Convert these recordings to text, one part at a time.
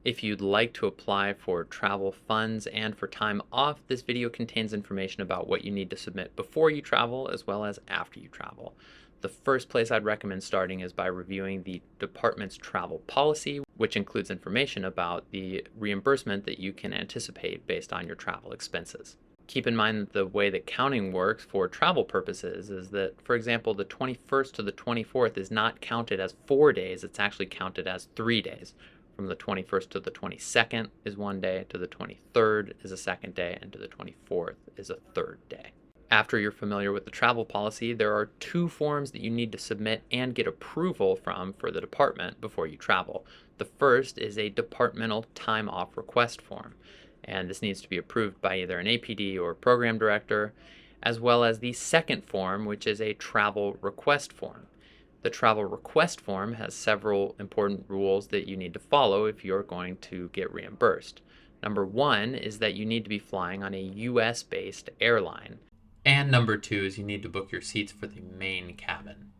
If you'd like to apply for travel funds and for time off, this video contains information about what you need to submit before you travel as well as after you travel. The first place I'd recommend starting is by reviewing the department's travel policy, which includes information about the reimbursement that you can anticipate based on your travel expenses. Keep in mind that the way that counting works for travel purposes is that, for example, the 21st to the 24th is not counted as 4 days, it's actually counted as 3 days. From the 21st to the 22nd is 1 day, to the 23rd is a second day, and to the 24th is a third day. After you're familiar with the travel policy, there are 2 forms that you need to submit and get approval from for the department before you travel. The first is a departmental time off request form, and this needs to be approved by either an APD or program director, as well as the second form, which is a travel request form. The travel request form has several important rules that you need to follow if you're going to get reimbursed. Number 1 is that you need to be flying on a US-based airline. And number 2 is you need to book your seats for the main cabin.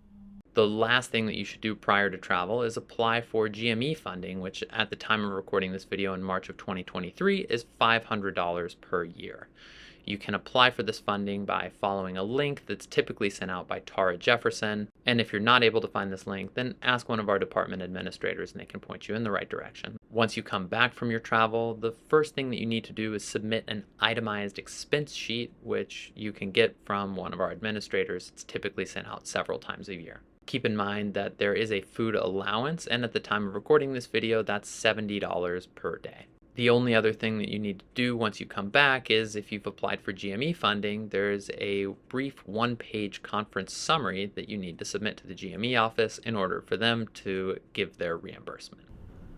The last thing that you should do prior to travel is apply for GME funding, which at the time of recording this video in March of 2023 is $500 per year. You can apply for this funding by following a link that's typically sent out by Tara Jefferson. And if you're not able to find this link, then ask one of our department administrators and they can point you in the right direction. Once you come back from your travel, the first thing that you need to do is submit an itemized expense sheet, which you can get from one of our administrators. It's typically sent out several times a year. Keep in mind that there is a food allowance, and at the time of recording this video, that's $70 per day. The only other thing that you need to do once you come back is if you've applied for GME funding, there's a brief 1-page conference summary that you need to submit to the GME office in order for them to give their reimbursement.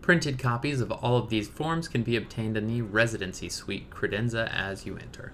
Printed copies of all of these forms can be obtained in the Residency Suite credenza as you enter.